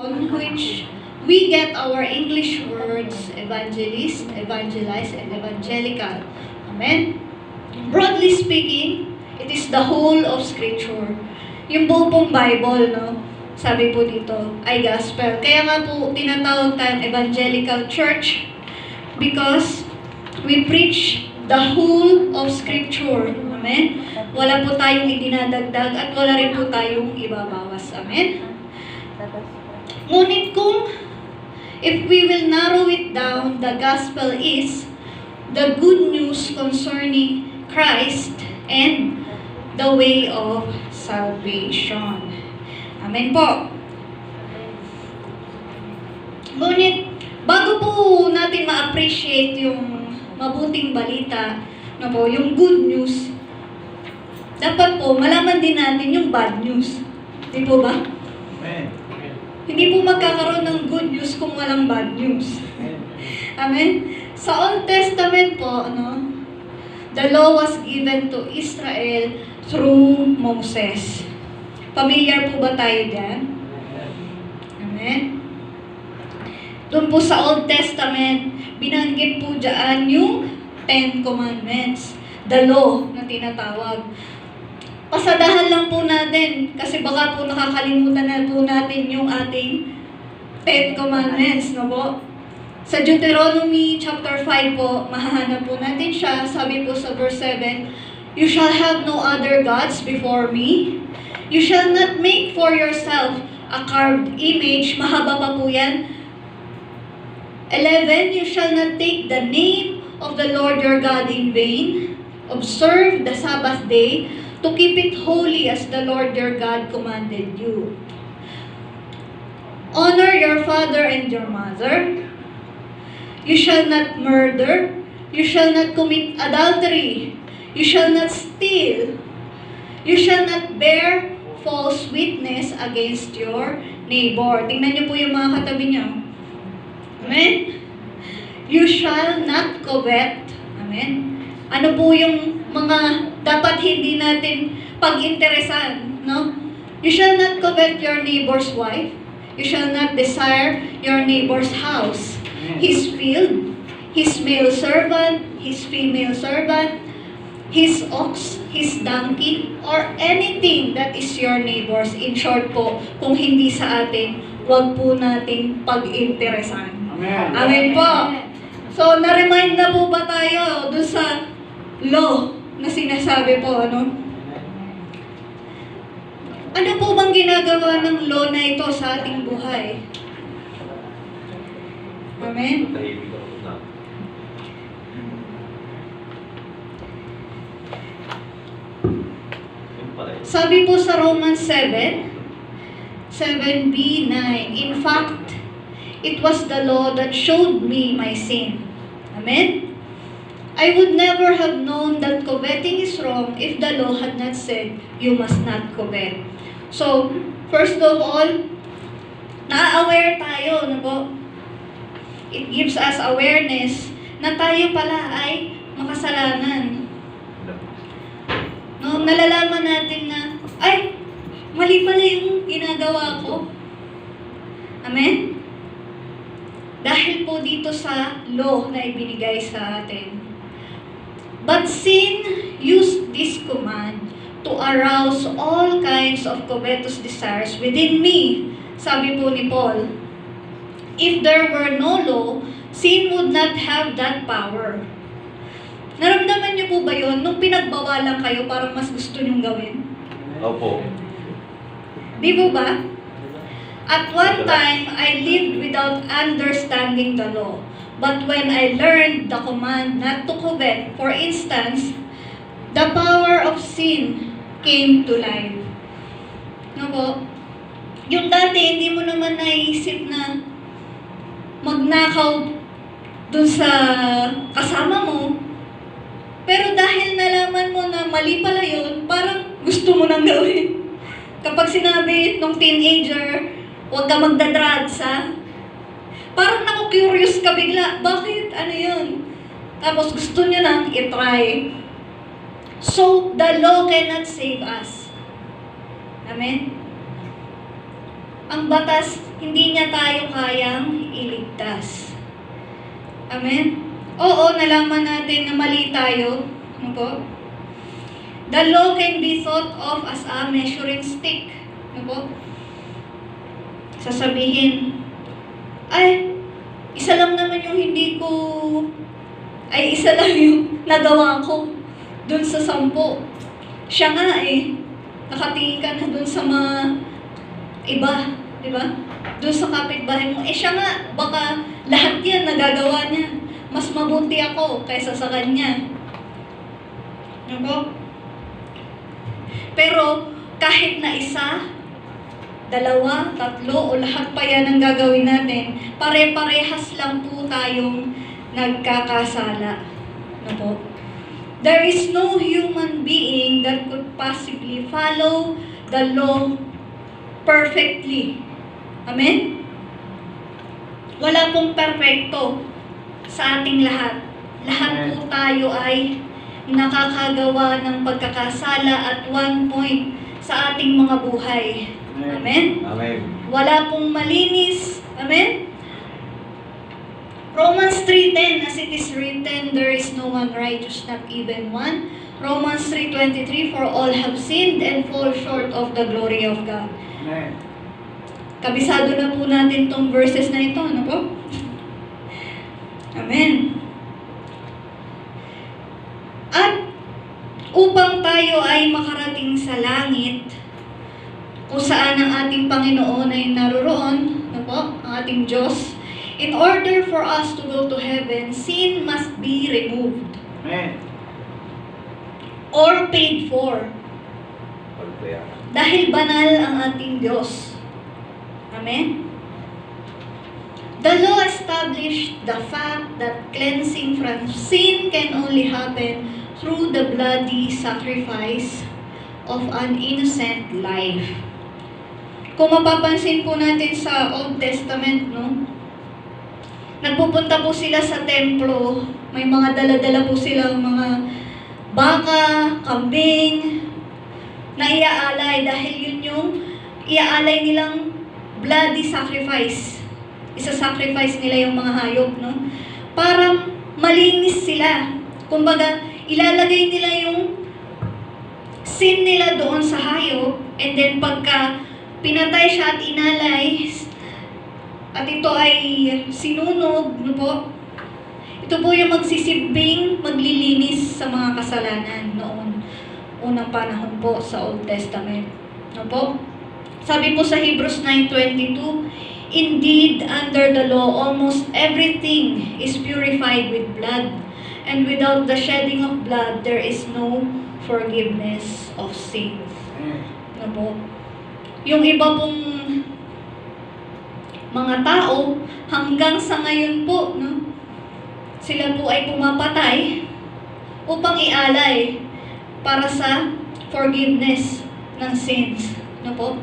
on which we get our English words evangelist, evangelize, and evangelical. Amen? Broadly speaking, it is the whole of Scripture. Yung buong Bible, no? Sabi po dito, ay gospel. Kaya nga po, tinatawag tayong evangelical church because we preach the whole of Scripture. Amen? Wala po tayong idinadagdag at wala rin po tayong ibabawas. Amen? Ngunit kung if we will narrow it down, the gospel is the good news concerning Christ and the way of salvation. Amen po. Ngunit, bago po natin ma-appreciate yung mabuting balita, na po, yung good news, dapat po malaman din natin yung bad news. Di po ba? Amen. Hindi po magkakaroon ng good news kung walang bad news. Amen? Sa Old Testament po, the law was given to Israel through Moses. Familiar po ba tayo dyan? Amen? Doon po sa Old Testament, binanggit po dyan yung Ten Commandments, the law na tinatawag. Pasadahan lang po natin kasi baka po nakakalimutan na po natin yung ating Ten Commandments, no po? Sa Deuteronomy chapter 5 po, mahahanap po natin siya. Sabi po sa verse 7, "You shall have no other gods before me. You shall not make for yourself a carved image." Mahaba pa po yan. 11, "You shall not take the name of the Lord your God in vain. Observe the Sabbath day to keep it holy as the Lord your God commanded you. Honor your father and your mother. You shall not murder. You shall not commit adultery. You shall not steal. You shall not bear false witness against your neighbor." Tingnan niyo po yung mga katabi niyo. Amen? You shall not covet. Amen? Ano po yung mga dapat hindi natin pag-interesan, no? You shall not covet your neighbor's wife. You shall not desire your neighbor's house, his field, his male servant, his female servant, his ox, his donkey, or anything that is your neighbor's. In short po, kung hindi sa atin, wag po nating pag-interesan. Amen. Amen po. So, na-remind na po ba tayo doon sa law na sinasabi po, ano? Ano po bang ginagawa ng law na ito sa ating buhay? Amen? Sabi po sa Romans 7, 7b, 9, "In fact, it was the law that showed me my sin." Amen? "I would never have known that coveting is wrong if the law had not said, you must not covet." So, first of all, na-aware tayo, no po? It gives us awareness na tayo pala ay makasalanan. No, nalalaman natin na, ay, mali pala yung ginagawa ko. Amen? Dahil po dito sa law na ibinigay sa atin. But sin used this command to arouse all kinds of covetous desires within me. Sabi po ni Paul, if there were no law, sin would not have that power. Naramdaman niyo po ba yun? Nung pinagbawalan kayo, parang mas gusto niyong gawin? Opo. Di po ba? At one time, I lived without understanding the law. But when I learned the command not to covet, for instance, the power of sin came to life. No po? Yung dati, hindi mo naman naisip na magnakaw dun sa kasama mo. Pero dahil nalaman mo na mali pala yun, parang gusto mo nang gawin. Kapag sinabi nung teenager, huwag ka magdadrugs, ha? Parang naku-curious ka bigla. Bakit? Ano yun? Tapos gusto niya nang itry. So, the law cannot save us. Amen? ang batas, hindi niya tayo kayang iligtas. Amen? Oo, nalaman natin na mali tayo. Ano po? The law can be thought of as a measuring stick. Ano po? Sasabihin, ay, isa lang naman yung isa lang yung nagawa ko dun sa 10. Siya nga nakatingin ka na dun sa mga iba, di ba? Dun sa kapitbahay mo, siya nga, baka lahat yan nagagawa niya. Mas mabuti ako kaysa sa kanya. Ano po? Pero kahit na isa, 2, 3, o lahat pa yan ang gagawin natin, pare-parehas lang po tayong nagkakasala. Ano po? There is no human being that could possibly follow the law perfectly. Amen? Wala pong perfecto sa ating lahat. Lahat po tayo ay nakakagawa ng pagkakasala at one point sa ating mga buhay. Amen? Amen. Wala pong malinis. Amen? Romans 3:10, as it is written, there is no one righteous, not even one. Romans 3:23, for all have sinned and fall short of the glory of God. Amen. Kabisado na po natin tong verses na ito, ano po? Amen. At upang tayo ay makarating sa langit, kung saan ang ating Panginoon ay naroroon, ano po, ang ating Diyos, in order for us to go to heaven, sin must be removed. Amen. Or paid for. Dahil banal ang ating Diyos. Amen? The law established the fact that cleansing from sin can only happen through the bloody sacrifice of an innocent life. Kung mapapansin po natin sa Old Testament, no? Nagpupunta po sila sa templo, may mga dala-dala po silang mga baka, kambing, na iaalay dahil yun yung iaalay nilang bloody sacrifice. Isa-sacrifice nila yung mga hayop, no? Para malinis sila. Kumbaga, ilalagay nila yung sin nila doon sa hayop, and then pagka pinatay siya at inalay, at ito ay sinunog, no po? Ito po yung magsisibing maglilinis sa mga kasalanan noon. Unang panahon po sa Old Testament. No po? Sabi po sa Hebrews 9:22, indeed, under the law, almost everything is purified with blood, and without the shedding of blood, there is no forgiveness of sins. No po? Yung iba pong mga tao, hanggang sa ngayon po, no, sila po ay pumapatay upang ialay para sa forgiveness ng sins. No po?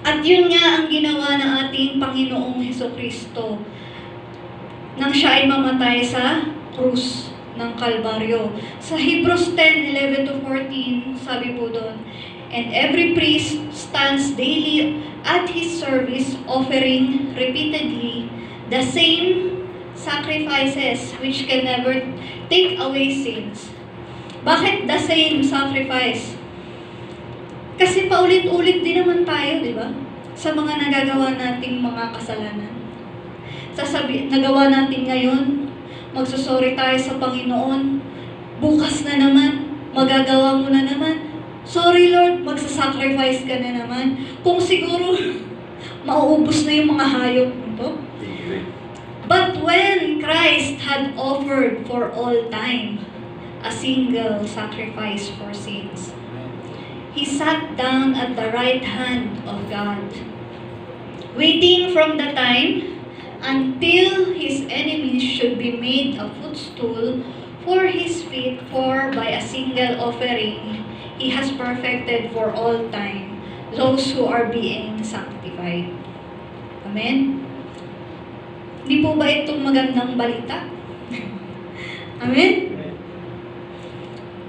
At yun nga ang ginawa ng ating Panginoong Hesukristo nang siya ay mamatay sa krus ng Kalbaryo. Sa Hebrews 10:11-14, sabi po doon, and every priest stands daily at his service, offering repeatedly the same sacrifices which can never take away sins. Bakit the same sacrifice? Kasi paulit-ulit din naman tayo, di ba? Sa mga nagagawa nating mga kasalanan. Nagawa natin ngayon, magsusorry tayo sa Panginoon. Bukas na naman, magagawa mo na naman. Sorry Lord, magsasacrifice ka na naman. Kung siguro, mauubos na yung mga hayop nito. But when Christ had offered for all time a single sacrifice for sins, He sat down at the right hand of God, waiting from the time until His enemies should be made a footstool for His feet, for by a single offering, He has perfected for all time those who are being sanctified. Amen? Di po ba itong magandang balita? Amen?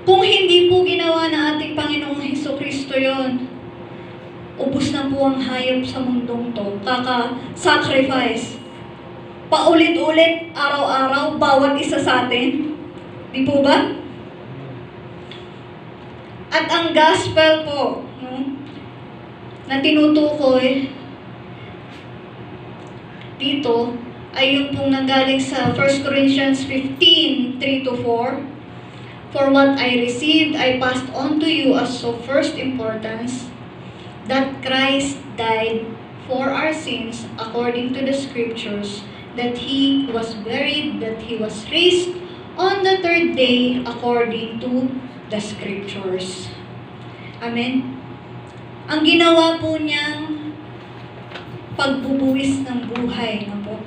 Kung hindi po ginawa ng ating Panginoong Hesukristo yon, ubos na po ang hayop sa mundong to, kaka-sacrifice. Paulit-ulit, araw-araw, bawat isa sa atin. Di po ba? At ang gospel po, no, na tinutukoy dito, ay yung pong nanggaling sa 1 Corinthians 15, 3-4. For what I received, I passed on to you as of first importance, that Christ died for our sins according to the Scriptures, that He was buried, that He was raised on the third day according to the Scriptures. Amen? Ang ginawa po niyang pagbubuwis ng buhay na po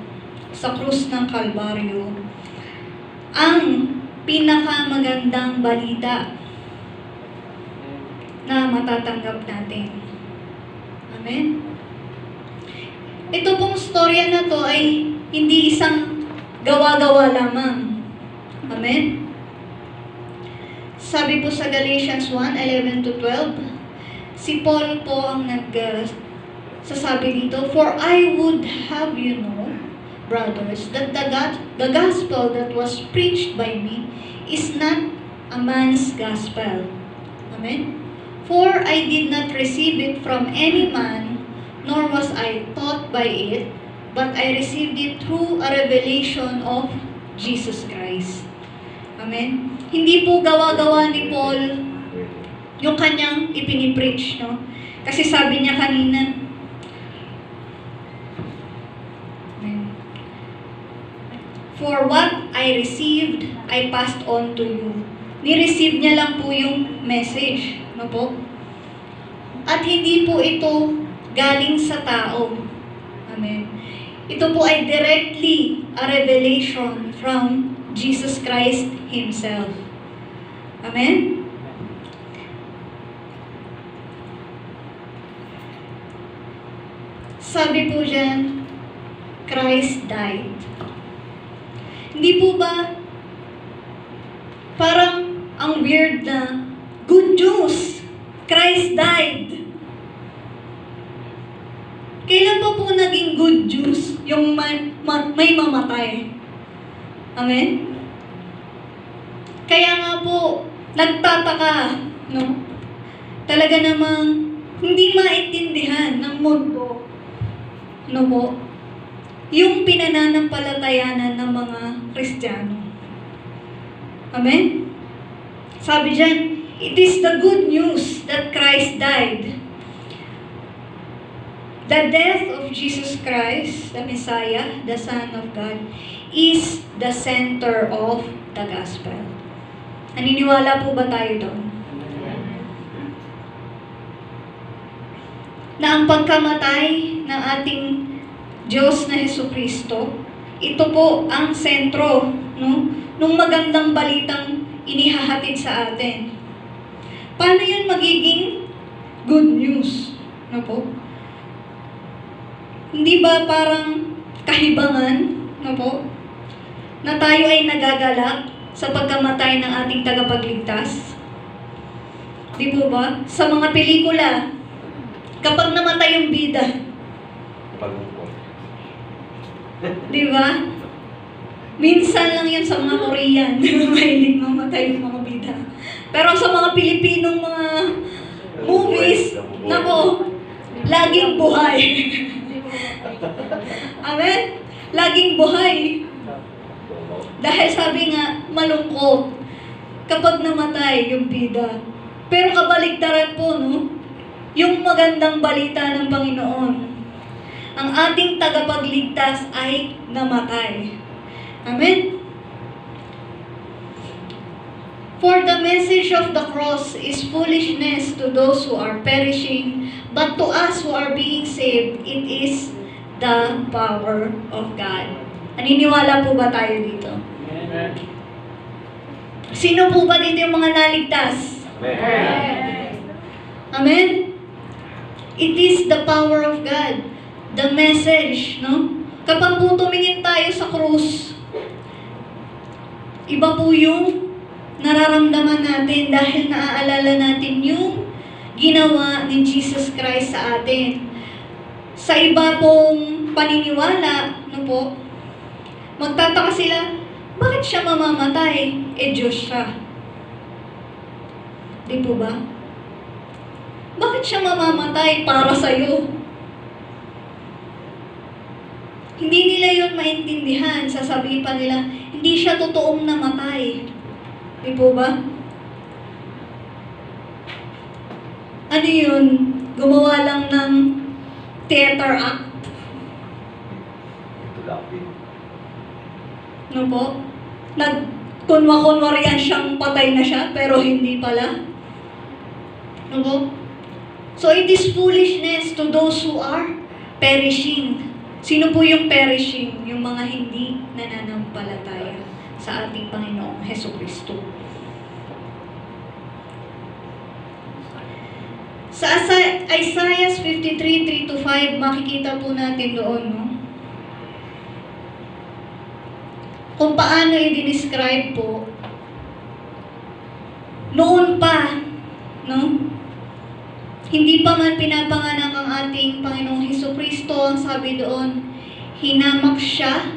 sa krus ng Kalbaryo, ang pinakamagandang balita na matatanggap natin. Amen? Ito pong storya na to ay hindi isang gawa-gawa lamang. Amen? Sabi po sa Galatians 1:11-12, si Paul po ang sasabi dito, for I would have you know, brothers, that the gospel that was preached by me is not a man's gospel. Amen? For I did not receive it from any man, nor was I taught by it, but I received it through a revelation of Jesus Christ. Amen? Hindi po gawa-gawa ni Paul yung kanyang ipinipreach, no? Kasi sabi niya kanina, for what I received, I passed on to you. Ni-receive niya lang po yung message, no po? At hindi po ito galing sa tao. Amen. Ito po ay directly a revelation from Jesus Christ Himself. Amen? Sabi po dyan, Christ died. Hindi po ba parang ang weird na good news, Christ died. Kailan pa po naging good news yung may mamatay? Amen? Kaya nga po, nagtataka, no? Talaga namang hindi maintindihan ng mundo, no po? Yung pinananampalatayanan ng mga Kristiyano. Amen? Sabi dyan, it is the good news that Christ died. The death of Jesus Christ, the Messiah, the Son of God, is the center of the gospel. Naniniwala po ba tayo doon? Na ang pagkamatay ng ating Diyos na Jesucristo, ito po ang sentro, no, nung magandang balitang inihahatid sa atin. Paano yun magiging good news? No po? Hindi ba parang kahibangan, no po, na tayo ay nagagalak sa pagkamatay ng ating tagapagligtas? Di po ba? Sa mga pelikula, kapag namatay yung bida, di ba? Minsan lang yan sa mga Korean, mahilig mamatay yung mga bida. Pero sa mga Pilipinong mga movies, nako, laging buhay. Amen? Laging buhay. Dahil sabi nga, malungkot kapag namatay yung bida. Pero kabaligtaran po, no? Yung magandang balita ng Panginoon. Ang ating tagapagligtas ay namatay. Amen? For the message of the cross is foolishness to those who are perishing, but to us who are being saved, it is the power of God. Naniniwala po ba tayo dito? Amen. Sino po ba dito yung mga naligtas? Amen. Amen? It is the power of God. The message, no? Kapag po tumingin tayo sa krus, iba po yung nararamdaman natin dahil naaalala natin yung ginawa ni Jesus Christ sa atin. Sa iba pong paniniwala, no po, magtataka sila, bakit siya mamamatay? Diyos siya. Di po ba? Bakit siya mamamatay para sa'yo? Hindi nila yun maintindihan. Sasabihin pa nila, hindi siya totoong namatay. Di po ba? Ano yun? Gumawa lang ng theater act. No po? Kunwa-kunwarian siyang patay na siya, pero hindi pala. No po? So it is foolishness to those who are perishing. Sino po yung perishing? Yung mga hindi nananampalataya sa ating Panginoong Hesukristo. Sa Isaiah 53:3-5, makikita po natin doon, no? Kung paano i-describe po noon pa, no? Hindi pa man pinapanganak ang ating Panginoong Hesukristo, ang sabi doon, hinamak siya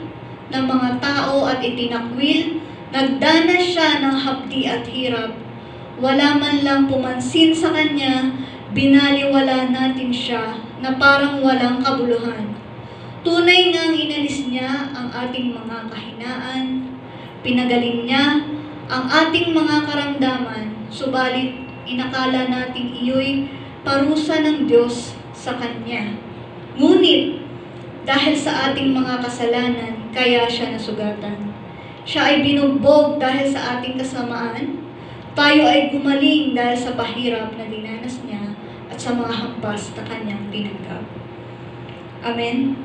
ng mga tao at itinakwil, nagdanas siya ng hapdi at hirap. Wala man lang pumansin sa kanya, binaliwala natin siya na parang walang kabuluhan. Tunay ngang inalis niya ang ating mga kahinaan, pinagaling niya ang ating mga karamdaman, subalit inakala nating iyo'y parusa ng Diyos sa Kanya. Ngunit, dahil sa ating mga kasalanan, kaya siya nasugatan. Siya ay binugbog dahil sa ating kasamaan. Tayo ay gumaling dahil sa pahirap na dinanas niya at sa mga hampas na Kanyang tinanggap. Amen?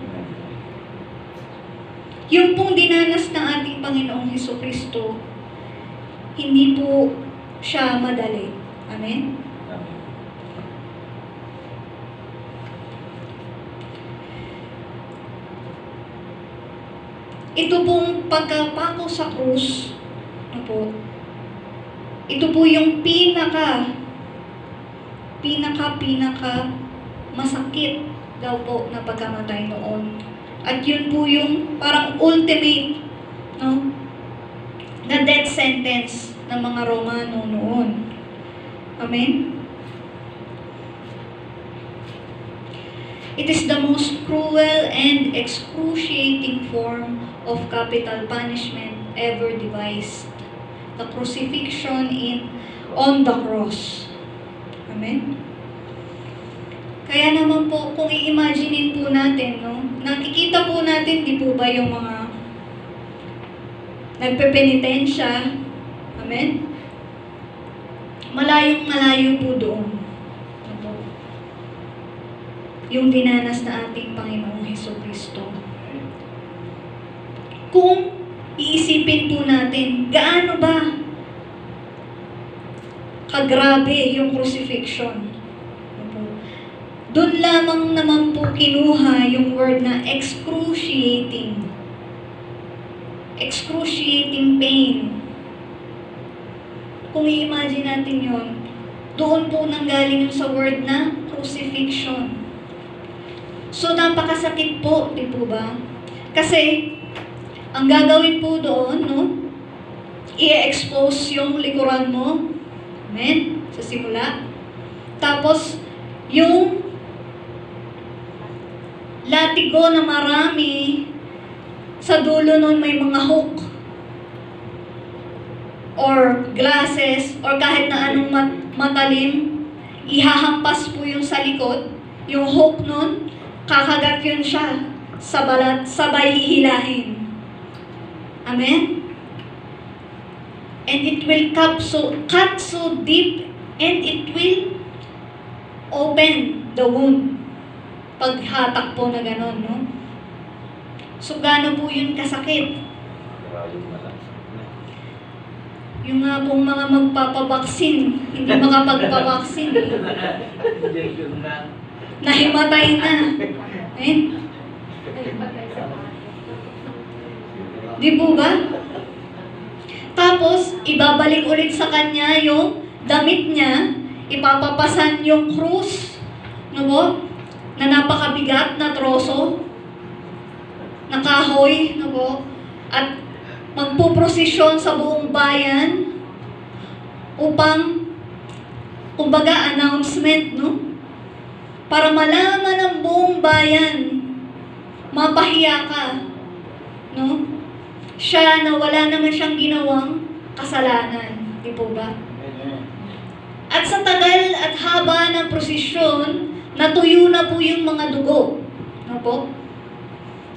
Yung pong dinanas ng ating Panginoong Hesukristo, hindi po siya madali. Amen? Ito pong pagkapako sa krus, ano po, ito po yung pinaka masakit daw po na pagkamatay noon. At yun po yung parang ultimate, no, na death sentence ng mga Romano noon. Amen? It is the most cruel and excruciating form of capital punishment ever devised. The crucifixion on the cross. Amen? Kaya naman po, kung i-imaginein po natin, no, nakikita po natin, di po ba yung mga nagpepenitensya? Amen? Malayong malayo po doon. Yung dinanas na ating Panginoong Hesukristo. Kung iisipin po natin, gaano ba kagrabe yung crucifixion? Doon lamang naman po kinuha yung word na excruciating. Excruciating pain. Kung i-imagine natin yun, doon po nanggaling yung sa word na crucifixion. So, napakasakit po, di po ba? Kasi, ang gagawin po doon, no, i-expose yung likuran mo. Amen? Sa simula. Tapos, yung latigo na marami, sa dulo nun may mga hook or glasses or kahit na anong matalim, ihahampas po yung sa likod, yung hook nun, kakagat yun siya sa balat, sabay hihilahin. Amen? And it will cut so deep and it will open the wound. Paghatak po na gano'n, no? So, gaano po yun kasakit? Yung nga pong mga magpapabaksin, hindi makapagpabaksin. Nahimatay na. Amen? Di po ba? Tapos, ibabalik ulit sa kanya yung damit niya, ipapapasan yung krus, no po, na napakabigat na troso, na kahoy, no po, at magpuprosesyon sa buong bayan upang, kumbaga, announcement, no? Para malaman ng buong bayan, mapahiya ka, no? Siya na wala naman siyang ginawang kasalanan, di po ba? At sa tagal at haba ng prosesyon, natuyo na po yung mga dugo, no po?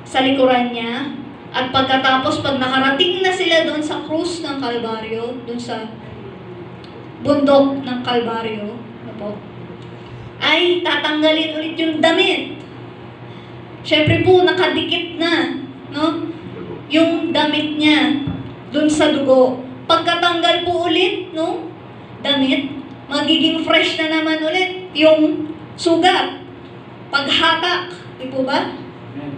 Sa likuran niya. At pagkatapos, pag nakarating na sila doon sa krus ng Kalbaryo, doon sa bundok ng Kalbaryo, no po, ay tatanggalin ulit yung damit. Siyempre po, nakadikit na, no? Yung damit niya doon sa dugo. Pagkatanggal po ulit, no? Damit, magiging fresh na naman ulit yung sugat. Paghatak, di po ba?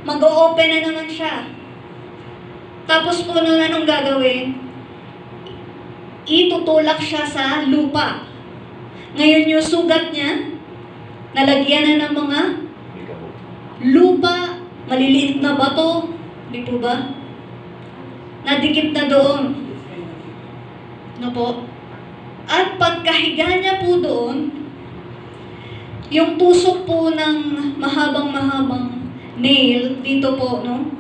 Mag-o-open na naman siya. Tapos po nun, anong gagawin? Itutulak siya sa lupa. Ngayon yung sugat niya, nalagyan na ng mga lupa, maliliit na bato, di po ba? Nadikit na doon. No po? At pagkahiga niya po doon, yung tusok po ng mahabang-mahabang nail, dito po, no?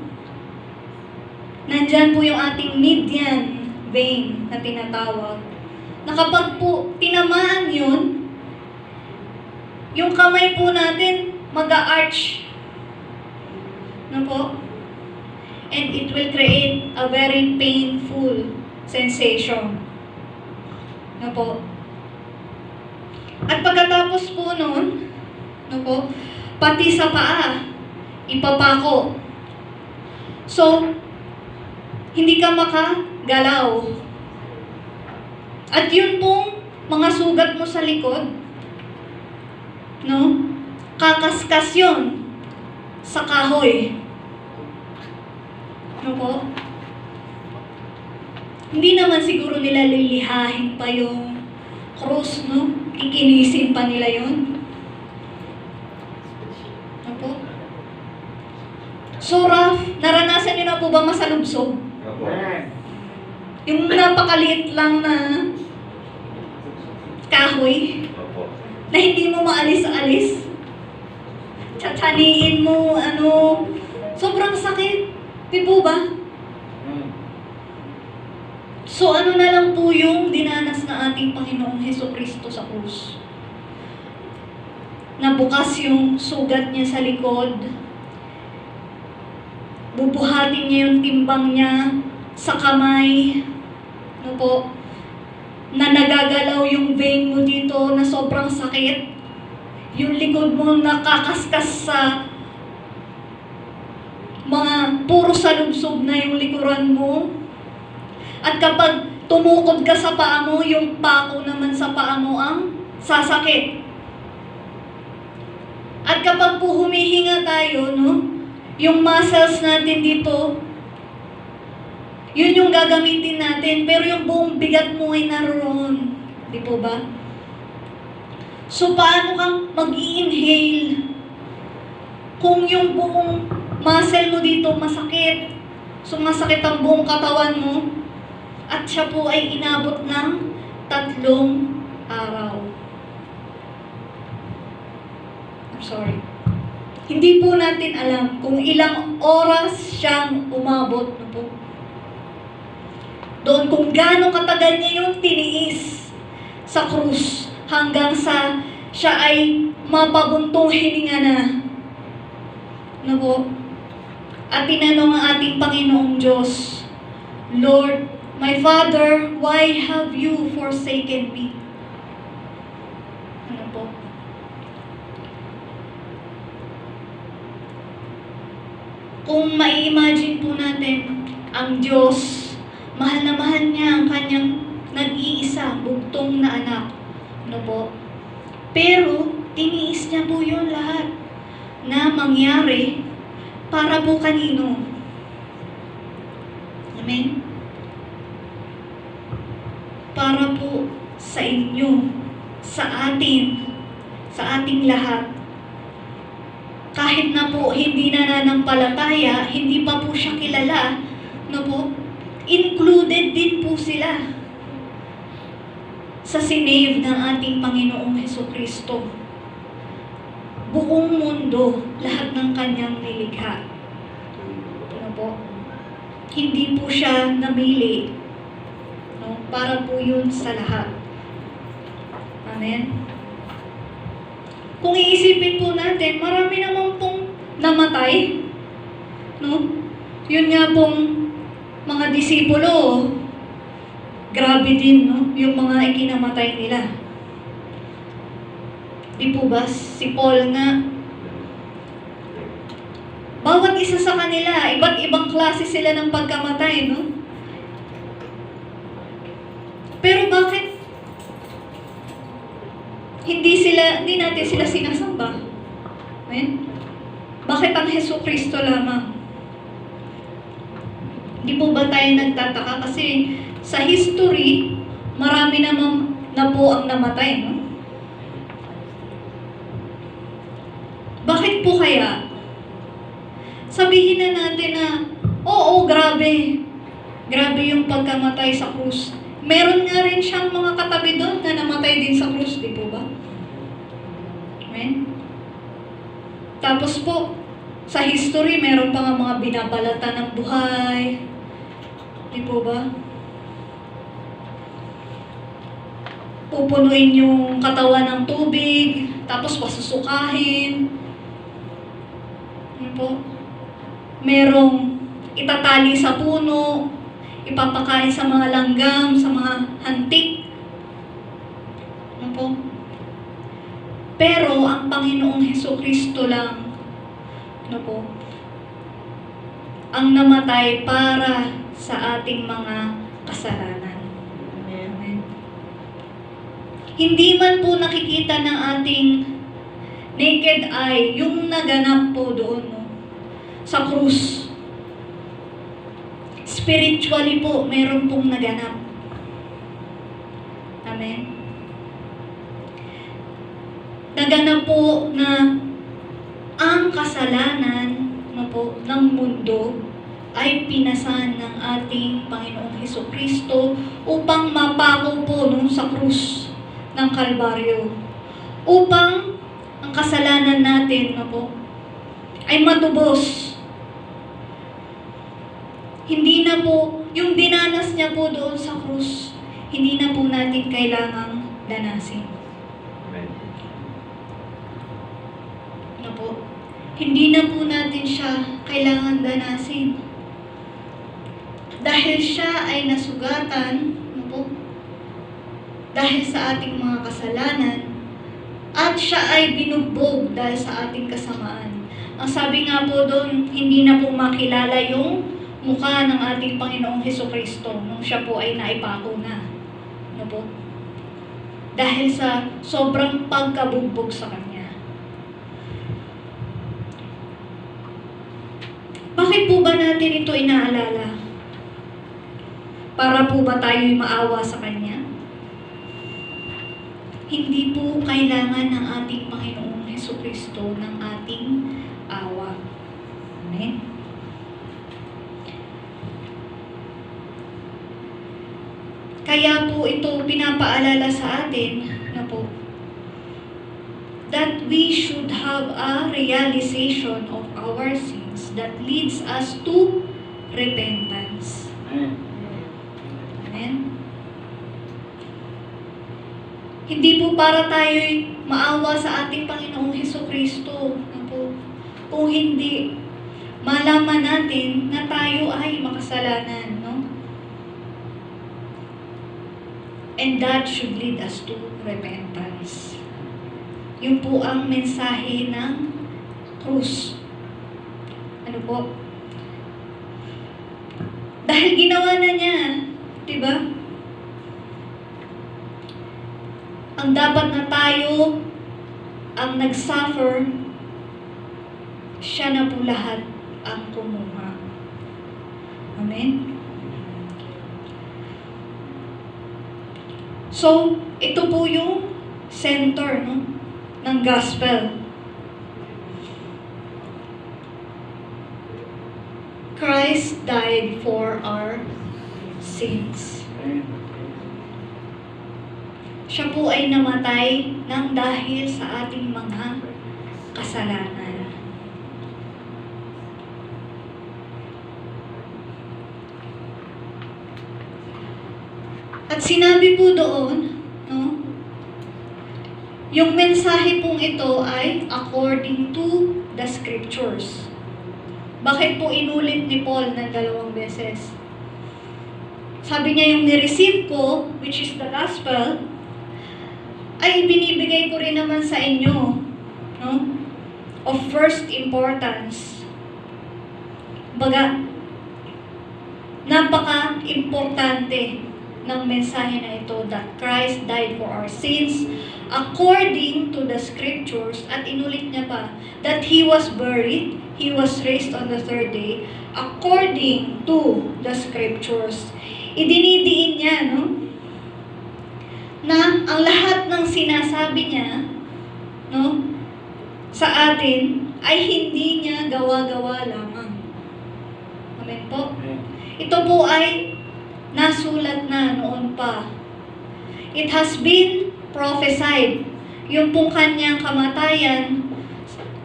Nandyan po yung ating median vein na tinatawag. Na kapag po tinamaan yun, yung kamay po natin mag-a-arch. No po? And it will create a very painful sensation. No po? At pagkatapos po nun, no po, pati sa paa, ipapako. So, hindi ka makagalaw. At yun pong mga sugat mo sa likod, no? Kakaskas yun sa kahoy. No po? Hindi naman siguro nila lilihahin pa yung krus, no? Kikinisin pa nila yun. No po? So rough, naranasan nyo na po ba masalubsob? Yung napakaliit lang na kahoy na hindi mo maalis-alis. Tsatsaniin mo, sobrang sakit. Di po ba? So ano na lang po yung dinanas na ating Panginoong Hesukristo sa krus? Nabukas yung sugat niya sa likod. Bubuhatin niya yung timbang niya sa kamay. No po? Na nagagalaw yung vein mo dito na sobrang sakit. Yung likod mo nakakaskas sa mga puro salubsob na yung likuran mo. At kapag tumukod ka sa paa mo, yung pako naman sa paa mo ang sasakit. At kapag po humihinga tayo, no? Yung muscles natin dito, yun yung gagamitin natin, pero yung buong bigat mo ay naroon. Di po ba? So, paano kang mag-i-inhale kung yung buong muscle mo dito masakit? So, masakit ang buong katawan mo, at siya po ay inabot ng 3 araw. I'm sorry. Hindi po natin alam kung ilang oras siyang umabot na po. Doon kung gaano katagal niya yung tiniis sa krus hanggang sa siya ay mapabuntong hininga na. No po? At tinanong ang ating Panginoong Diyos, Lord, my Father, why have you forsaken me? Ano po? Kung mai-imagine po natin, ang Diyos, mahal na mahal niya ang kanyang nag-iisa, bugtong na anak. Ano po? Pero, tiniis niya po yun lahat na mangyari para po kanino? Amen? Para po sa inyo, sa ating lahat. Kahit na po hindi nananampalataya, hindi pa po siya kilala, no po, included din po sila sa sinave ng ating Panginoong Hesukristo. Buong mundo, lahat ng kanyang nilikha. Ano po? Hindi po siya namili, no? Para po yun sa lahat. Amen? Kung iisipin po natin, marami naman pong namatay. No? Yun nga pong mga disipulo, grabe din, no? Yung mga ikinamatay nila. Di po ba? Si Paul nga, bawat isa sa kanila, iba't ibang klase sila ng pagkamatay, no? Pero bakit hindi natin sila sinasamba? Amen? Bakit ang Hesukristo lamang? Di po ba tayo nagtataka? Kasi sa history, marami naman na po ang namatay, no? Bakit po kaya? Sabihin na natin na, oo, grabe. Grabe yung pagkamatay sa krus. Meron nga rin siyang mga katabi doon na namatay din sa krus, di po ba? Amen? Tapos po, sa history, meron pa nga mga binabalatan ng buhay. Di po ba? Pupunuin yung katawan ng tubig, tapos pasusukahin. Ano po? Merong itatali sa puno, ipapakain sa mga langgam, sa mga hantik. Ano po? Pero ang Panginoong Hesukristo lang, ano po, ang namatay para sa ating mga kasalanan. Amen. Hindi man po nakikita ng ating naked eye yung naganap po doon, no? Sa krus. Spiritually po, meron pong naganap. Amen. Naganap po na ang kasalanan, no po, ng mundo ay pinasan ng ating Panginoong Hesukristo upang mapako po sa krus ng Kalbaryo. Upang ang kasalanan natin, no po, ay matubos. Hindi na po, yung dinanas niya po doon sa krus, hindi na po natin kailangang danasin. Amen. Ano po? Hindi na po natin siya kailangan danasin. Dahil siya ay nasugatan, ano po? Dahil sa ating mga kasalanan, at siya ay binugbog dahil sa ating kasamaan. Ang sabi nga po doon, hindi na po makilala yung mukha ng ating Panginoong Hesukristo nung siya po ay naipako na. Ano po? Dahil sa sobrang pagkabugbog sa Kanya. Bakit po ba natin ito inaalala? Para po ba tayo'y maawa sa Kanya? Hindi po kailangan ng ating Panginoong Hesukristo ng ating awa. Amen? Kaya po ito pinapaalala sa atin na po that we should have a realization of our sins that leads us to repentance. Amen? Hindi po para tayo'y maawa sa ating Panginoong Hesukristo. Ano po? Kung hindi, malaman natin na tayo ay makasalanan, no? And that should lead us to repentance. Yun po ang mensahe ng krus. Ano po? Dahil ginawa na niya, di ba? Ang dapat na tayo ang nag-suffer, siya na po lahat ang kumuha. Amen? So, ito po yung center, no, ng gospel. Christ died for our sins. Siya po ay namatay nang dahil sa ating mga kasalanan. At sinabi po doon, no, yung mensahe pong ito ay according to the scriptures. Bakit po inulit ni Paul ng 2 beses? Sabi niya yung ni-receive ko, which is the gospel, ay binibigay ko rin naman sa inyo, no, of first importance. Baga, napaka-importante ng mensahe na ito that Christ died for our sins according to the scriptures, at inulit niya pa that He was buried, He was raised on the third day according to the scriptures. Idinidiin niya, no, na ang lahat ng sinasabi niya, no, sa atin ay hindi niya gawa-gawa lamang. Amen po? Ito po ay nasulat na noon pa. It has been prophesied. Yung pong kanyang kamatayan,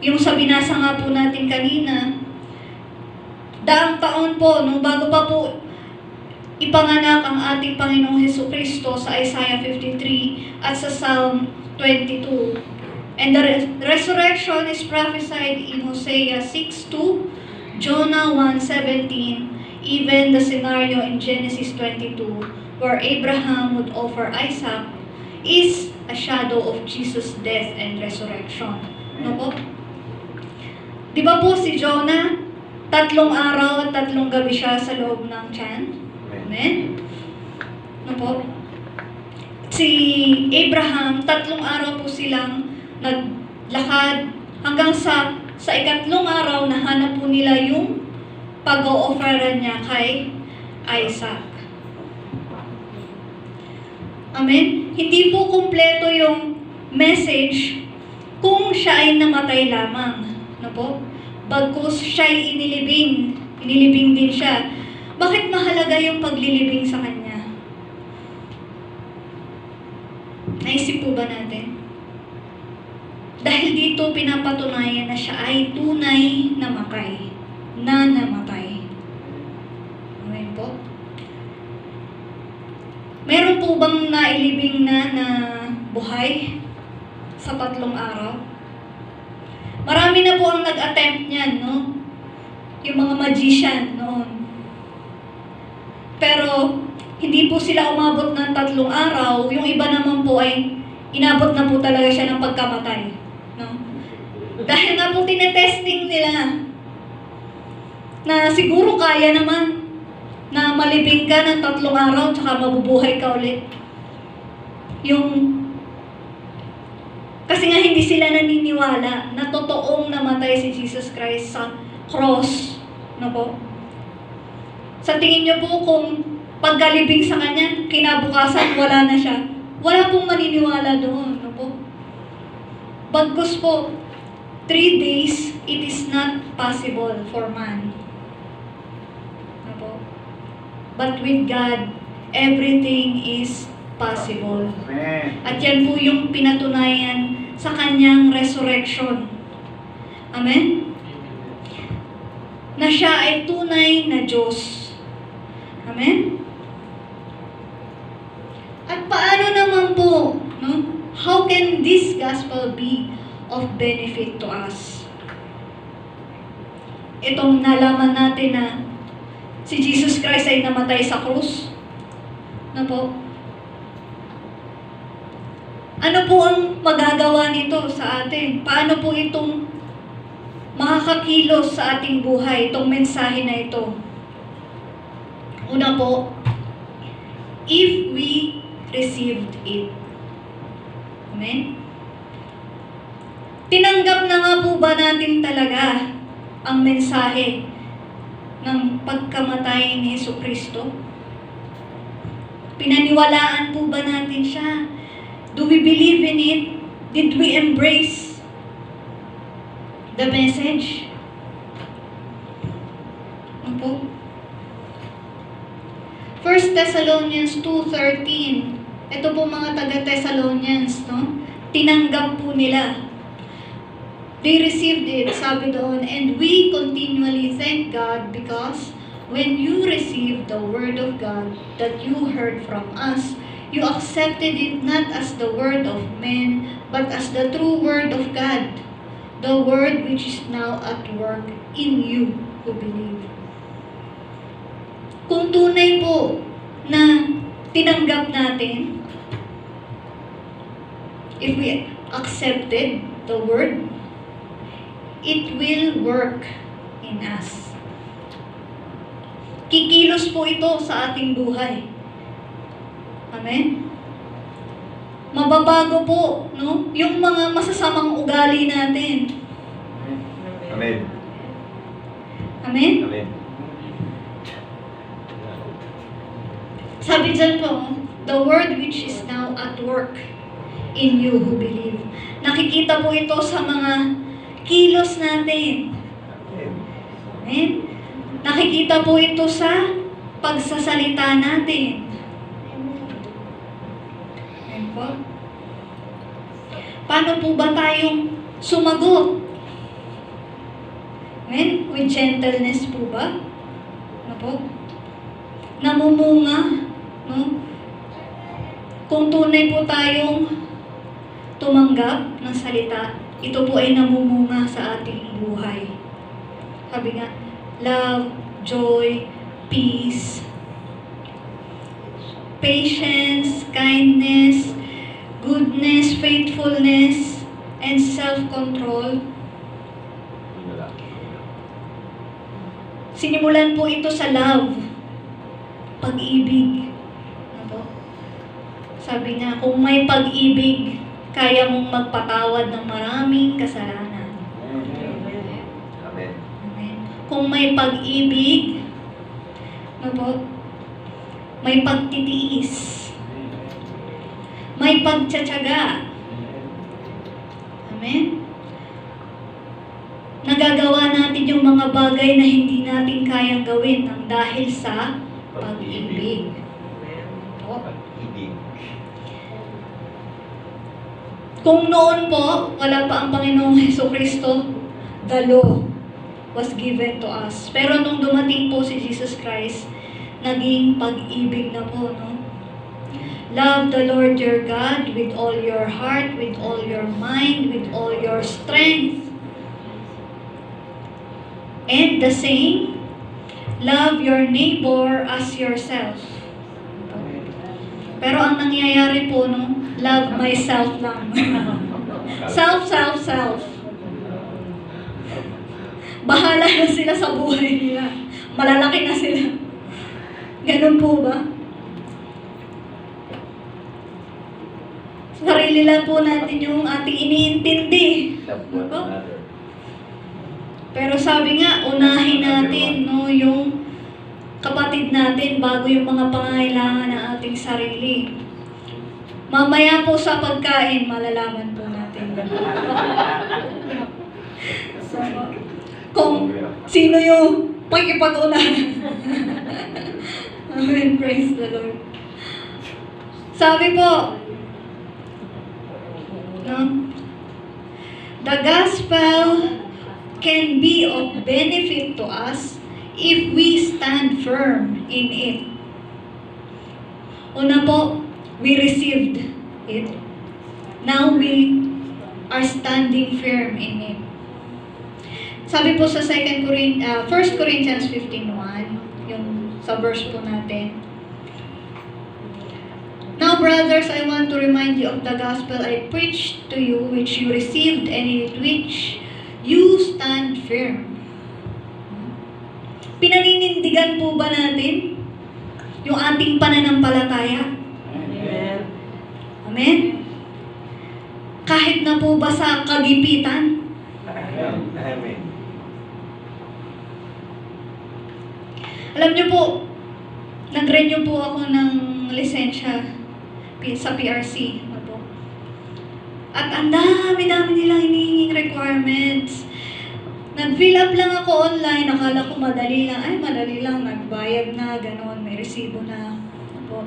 yung sa binasa nga po natin kanina, daang taon po, nung bago pa po ipanganak ang ating Panginoong Hesukristo sa Isaiah 53 at sa Psalm 22. And the resurrection is prophesied in Hosea 6:2, Jonah 1:17, even the scenario in Genesis 22, where Abraham would offer Isaac, is a shadow of Jesus' death and resurrection. No po? Di ba po si Jonah, 3 araw at 3 gabi siya sa loob ng tiyan? Amen? No po? Si Abraham, 3 araw po silang naglakad hanggang sa 3 araw nahanap po nila yung pag-o-offeran niya kay Isaac. Amen? Hindi po kumpleto yung message kung siya ay namatay lamang. No po? Bagkus siya ay inilibing din siya. Bakit mahalaga yung paglilibing sa kanya? Naisip po ba natin? Dahil dito pinapatunayan na siya ay tunay na namatay. Amen po? Meron po bang nailibing na buhay sa 3 araw? Marami na po ang nag-attempt niyan, no? Yung mga magician noon. Pero, hindi po sila umabot ng 3 araw. Yung iba naman po ay inabot na po talaga siya ng pagkamatay. No? Dahil nga po tinetesting nila na siguro kaya naman na malibing ka ng 3 araw tsaka mabubuhay ka ulit. Kasi nga hindi sila naniniwala na totoong namatay si Jesus Christ sa cross. No po? Sa tingin niyo po kung pagkalibing sa kanya, kinabukasan wala na siya. Wala pong maniniwala doon. No po? Bagkus po, 3 days, it is not possible for man. No po? But with God, everything is possible. Amen. At yan po yung pinatunayan sa kanyang resurrection. Amen? Na siya ay tunay na Diyos. Amen? At paano naman po, no? How can this gospel be of benefit to us? Itong nalaman natin na si Jesus Christ ay namatay sa krus. No po? Ano po ang magagawa nito sa atin? Paano po itong makakakilos sa ating buhay, itong mensahe na ito? Una po, if we received it. Amen? Tinanggap na nga po ba natin talaga ang mensahe ng pagkamatay ni Jesucristo? Pinaniwalaan po ba natin siya? Do we believe in it? Did we embrace the message? Ano po? 1 Thessalonians 2:13. Ito po mga taga-Thessalonians, no? Tinanggap po nila. They received it, sabi doon, and we continually thank God because when you received the word of God that you heard from us, you accepted it not as the word of men, but as the true word of God, the word which is now at work in you who believe. Kung tunay po na tinanggap natin, if we accepted the word, it will work in us. Kikilos po ito sa ating buhay. Amen? Mababago po, no? Yung mga masasamang ugali natin. Amen. Amen? Amen. Sabi dyan po, the word which is now at work in you who believe. Nakikita po ito sa mga kilos natin. Amen? Nakikita po ito sa pagsasalita natin. Amen po? Paano po ba tayong sumagot? Amen? With gentleness po ba? Ano po? Namumunga, no? Kung tunay po tayong tumanggap ng salita, ito po ay namumunga sa ating buhay. Sabi nga, love, joy, peace, patience, kindness, goodness, faithfulness, and self-control. Sinimulan po ito sa love, pag-ibig. Ano po? Sabi nga, kung may pag-ibig, kaya mong magpatawad ng maraming kasalanan. Amen. Amen. Kung may pag-ibig, ano po? May pagtitiis. May pagtsatsaga. Amen. Nagagawa natin yung mga bagay na hindi natin kayang gawin ng dahil sa pag-ibig. Po. Pag-ibig. Kung noon po, wala pa ang Panginoong Hesukristo, the law was given to us. Pero nung dumating po si Jesus Christ, naging pag-ibig na po, no? Love the Lord your God with all your heart, with all your mind, with all your strength. And the same, love your neighbor as yourself. Pero ang nangyayari po, no? Love myself lang. Self. Bahala na sila sa buhay nila. Malalaki na sila. Ganun po ba? Sarili lang po natin yung ating iniintindi. Love one Ano? another. Pero sabi nga, unahin natin, no, yung kapatid natin bago yung mga pangangailangan ng ating sarili. Mamaya po sa pagkain, malalaman po natin. So, kung sino yung pagkipag-unahan. Amen. Praise the Lord. Sabi po, no, the gospel can be of benefit to us if we stand firm in it. Una po, we received it. Now we are standing firm in it. Sabi po sa 1 Corinthians 15:1, yung sa verse po natin. Now, brothers, I want to remind you of the gospel I preached to you, which you received and in which you stand firm. Pinaninindigan po ba natin yung ating pananampalataya? Amen. Amen? Kahit na po ba sa kagipitan? Amen. Alam niyo po, nag-renew po ako ng lisensya sa PRC. Ano po? At ang dami-dami nilang hinihinging requirements. Nag-fill up lang ako online, akala ko madali lang. Ay, madali lang, nagbayad na, gano'n, may resibo na. Ano po.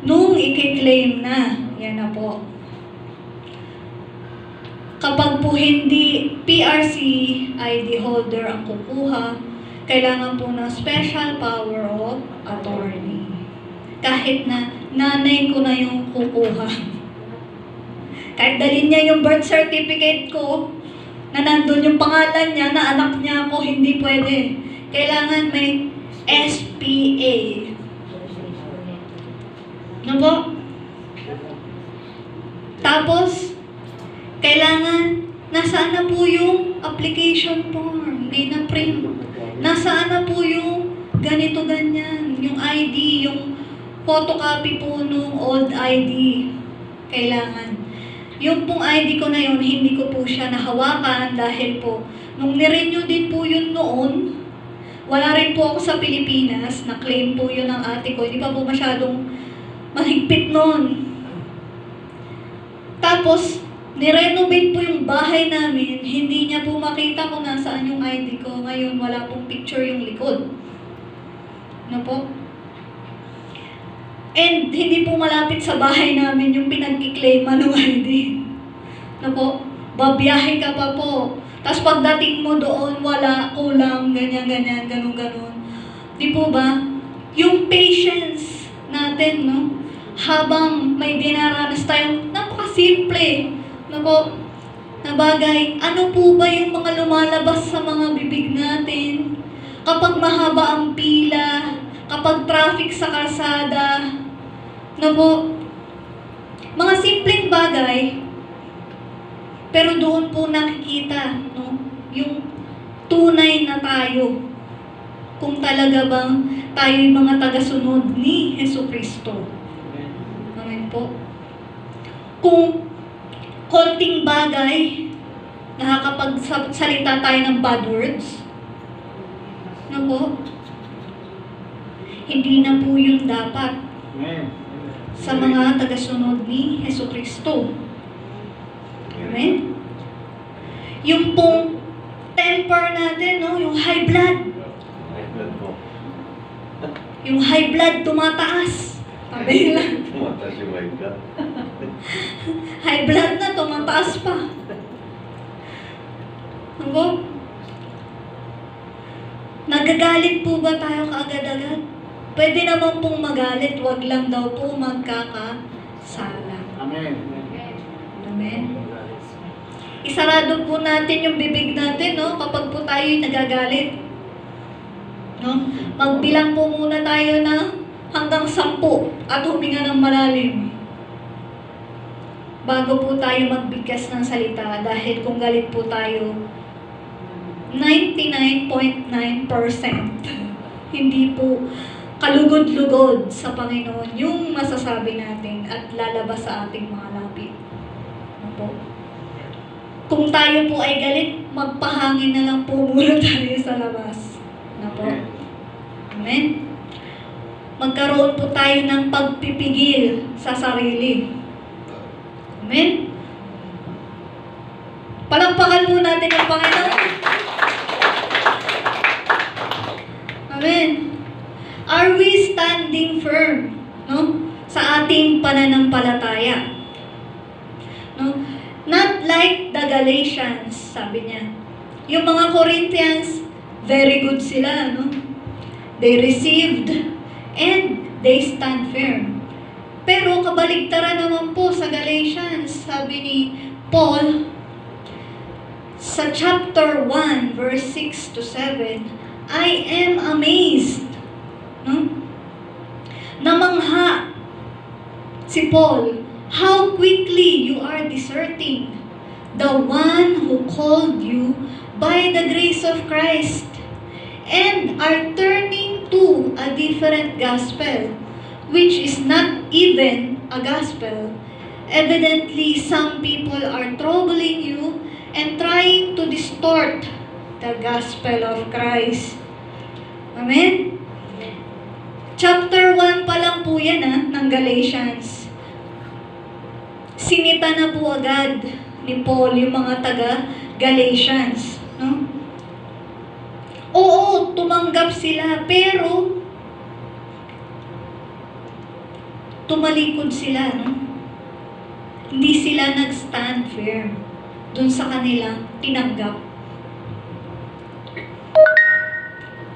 Nung i-claim na, yan na po. Kapag po hindi PRC ID holder ang kukuha, kailangan po ng special power of attorney. Kahit na nanay ko na yung kukuha. Kahit dalhin niya yung birth certificate ko, na nandun yung pangalan niya, na anak niya ako, hindi pwede. Kailangan may SPA. Ano po? Tapos, kailangan, nasaan na po yung application form? Hindi na print. Nasaan na po yung ganito, ganyan? Yung ID, yung photocopy po nung old ID. Kailangan. Yung pong ID ko na yun, hindi ko po siya nahawakan dahil po, nung nirenew din po yun noon, wala rin po ako sa Pilipinas, na-claim po yun ng ate ko, hindi pa po masyadong mahigpit noon. Tapos, nirenovate po yung bahay namin, hindi niya po makita kung nasaan yung ID ko. Ngayon, wala pong picture yung likod. Ano po? And hindi po malapit sa bahay namin yung pinagkiklaima ng ID. Ano po? Babiyahe ka pa po. Tapos pagdating mo doon, wala, kulang, ganyan, ganun. Di po ba? Yung patience natin, no? Habang may dinaranas tayong napakasimple, no po, na bagay, ano po ba yung mga lumalabas sa mga bibig natin? Kapag mahaba ang pila, kapag traffic sa kalsada, no po, mga simpleng bagay, pero doon po nakikita, no, yung tunay na tayo. Kung talaga bang tayo yung mga tagasunod ni Jesucristo. Amen po. Kung konting bagay, nakakapagsalita tayo ng bad words, no po, hindi na po yun dapat sa mga tagasunod ni Jesucristo. Amen? Yung pong temper natin, no? Yung high blood. Yung high blood tumataas. Sabi nila. Tumataas yung high blood. High blood na, tumataas pa. Ano? Nagagalit po ba tayo kaagad-agad? Pwede naman pong magalit, wag lang daw po magkakasala. Amen. Amen? Isarado po natin yung bibig natin, no? Kapag po tayo nagagalit. No? Magbilang po muna tayo na hanggang 10 at huminga ng malalim. Bago po tayo magbigkas ng salita dahil kung galit po tayo, 99.9% hindi po kalugod-lugod sa Panginoon yung masasabi natin at lalabas sa ating mga labi. Ano po? Kung tayo po ay galit, magpahangin na lang po muna tayo sa labas. Ano po? Amen? Magkaroon po tayo ng pagpipigil sa sarili. Amen? Palakpakan po natin ang Panginoon. Amen? Are we standing firm, no? Sa ating pananampalataya? No? Not like the Galatians, sabi niya. Yung mga Corinthians, very good sila, no? They received and they stand firm. Pero kabaligtaran naman po sa Galatians, sabi ni Paul, sa chapter 1, verse 6 to 7, I am amazed. No? Namangha si Paul, how quickly you are deserting the one who called you by the grace of Christ and are turning to a different gospel, which is not even a gospel. Evidently, some people are troubling you and trying to distort the gospel of Christ. Amen? Chapter 1 pa lang po yan ng Galatians. nakita na po agad ni Paul yung mga taga Galatians, no? Oo, tumanggap sila, pero tumalikod sila, no? Hindi sila nag-stand firm dun sa kanilang tinanggap.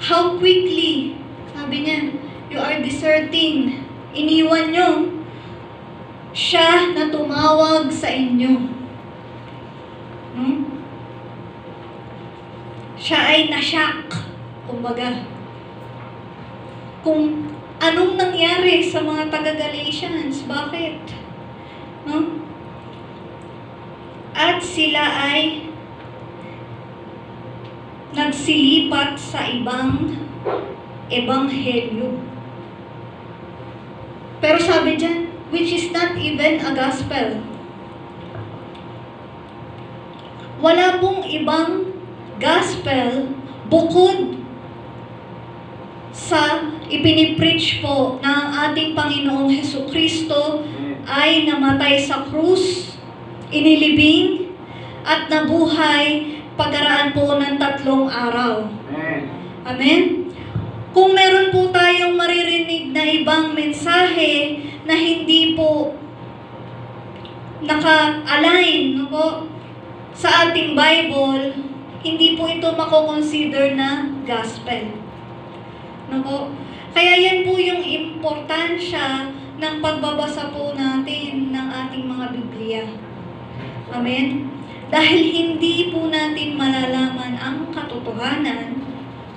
How quickly, sabi niya, you are deserting. Iniwan nyo siya na tumawag sa inyo. Hmm? Siya ay nashock, kumbaga. Kung anong nangyari sa mga taga-Galatians, bakit? No? At sila ay nagsilipat sa ibang ebanghelyo. Pero sabi dyan, which is not even a gospel. Wala pong ibang gospel bukod sa ipinipreach po ng ating Panginoong Hesukristo ay namatay sa krus, inilibing, at nabuhay pagkaraan po ng 3 araw. Amen? Kung meron po tayong maririnig na ibang mensahe na hindi po naka-align, no po, sa ating Bible, hindi po ito mako-consider na gospel. No po? Kaya yan po yung importansya ng pagbabasa po natin ng ating mga Biblia. Amen? Dahil hindi po natin malalaman ang katotohanan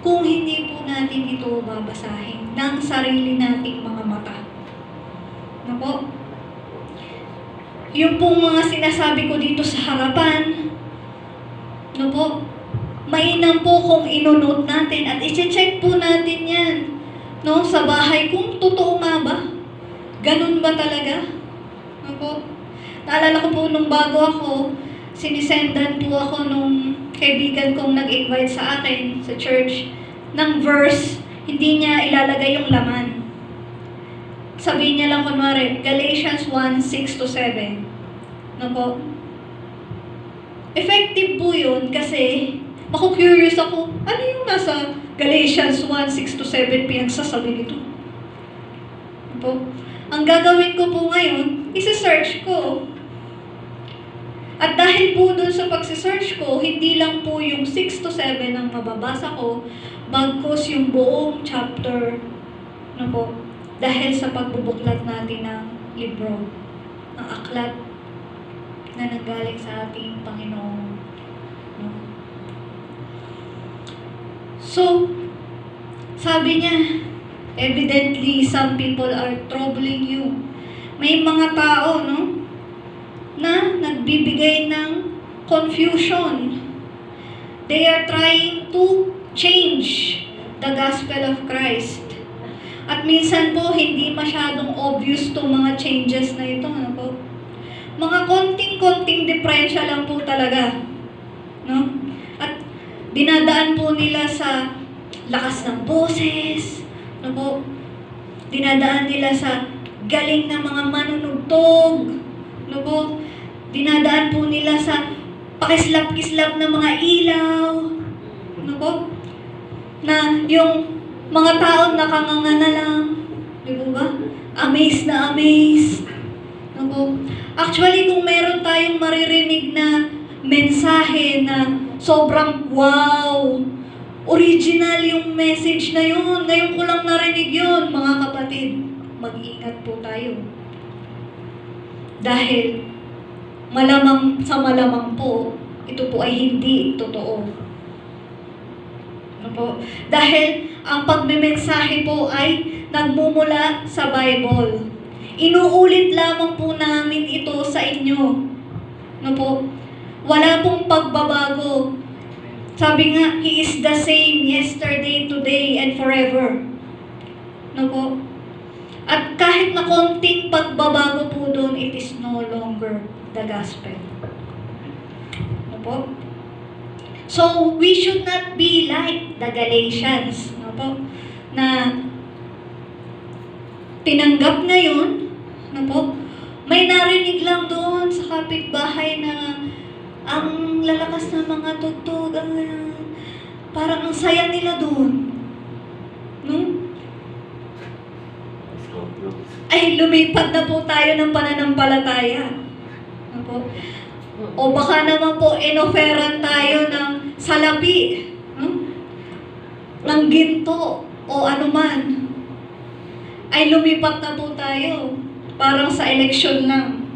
kung hindi po natin ito babasahin ng sarili nating mga mata. Ano po? Yung pong mga sinasabi ko dito sa harapan, ano po? Mainam po kung inonote natin at i-check po natin yan, no, sa bahay kung totoo nga ba? Ganun ba talaga? Ano po? Naalala ko po nung bago ako, sinisendan po ako nung kaibigan kong nag-invite sa akin sa church ng verse, hindi niya ilalagay yung laman. Sabihin niya lang kunwari, Galatians 1:6-7. No po? Effective po yun kasi maku-curious ako, ano yung nasa Galatians 1:6-7 pinagsasabi nito? No po? Ang gagawin ko po ngayon, isa-search ko. At dahil po dun sa pagsisearch ko, hindi lang po yung 6-7 ang mababasa ko, bagkus yung buong chapter, no po, dahil sa pagbubuklat natin ng libro, ng aklat na nanggaling sa ating Panginoon. No? So, sabi niya, evidently, some people are troubling you. May mga tao, no, na nagbibigay ng confusion. They are trying to change the gospel of Christ. At minsan po, hindi masyadong obvious itong mga changes na ito. Ano po? Mga konting-konting diferensya lang po talaga. No? At dinadaan po nila sa lakas ng boses. Ano po? Dinadaan nila sa galing ng mga manunugtog. Ano po? Dinadaan po nila sa pakislap-kislap ng mga ilaw. Ano po? Na yung mga tao nakanganga na lang. Di ba ba? Amazed na amazed. Ano po? Actually, kung meron tayong maririnig na mensahe na sobrang wow, original yung message na yun, ngayon ko lang narinig yun, mga kapatid, mag-ingat po tayo. Dahil malamang sa malamang po, ito po ay hindi totoo. Ano po? Dahil ang pagmemensahe po ay nagmumula sa Bible. Inuulit lamang po namin ito sa inyo. Ano po? Wala pong pagbabago. Sabi nga, He is the same yesterday, today, and forever. Ano po? At kahit na konting pagbabago po doon, it is no longer the gospel. Ano po? So, we should not be like the Galatians. Ano po? Na tinanggap na yun, ano po? May May narinig lang doon sa kapitbahay na ang lalakas ng mga tugtog, parang ang saya nila doon. No? Ay, lumipat na po tayo ng pananampalataya. Ano po? O baka naman po, inoferan tayo ng salapi, ng ginto, o anuman. Ay, lumipat na po tayo. Parang sa eleksyon lang.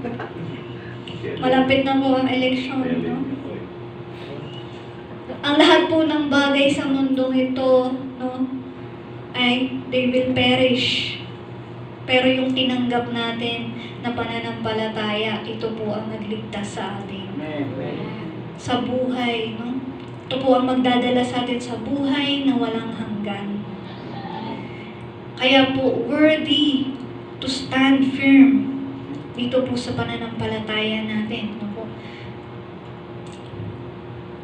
Malapit na po ang eleksyon, no? Ang lahat po ng bagay sa mundong ito, no, ay they will perish. Pero yung tinanggap natin na pananampalataya, ito po ang nagligtas sa atin. Sa buhay, no? Ito po ang magdadala sa atin sa buhay na walang hanggan. Kaya po, worthy to stand firm dito po sa pananampalataya natin. No po?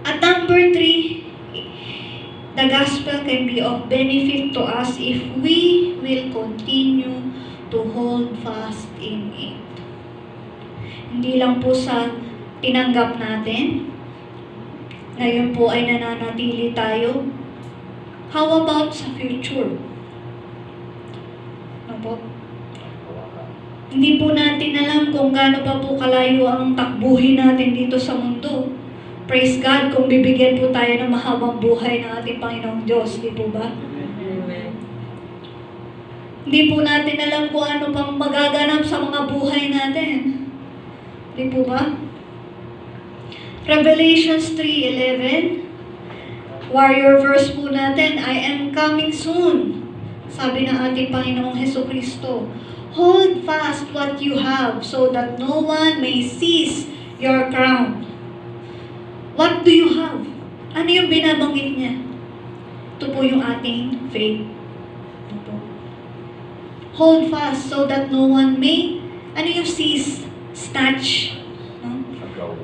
At number 3, the gospel can be of benefit to us if we will continue to hold fast in it. Hindi lang po sa tinanggap natin, ngayon po ay nananatili tayo. How about sa future? Ano po? Hindi po natin alam kung gaano pa po kalayo ang takbuhin natin dito sa mundo. Praise God kung bibigyan po tayo ng mahabang buhay ng ating Panginoong Diyos. Di po ba? Hindi po natin alam kung ano pang magaganap sa mga buhay natin. Di po ba? Revelations 3:11, warrior verse po natin, I am coming soon. Sabi ng ating Panginoong Hesukristo, hold fast what you have so that no one may seize your crown. What do you have? Ano yung binabanggit niya? Ito po yung ating faith. Ito po. Hold fast so that no one may, ano yung seize? Snatch, no?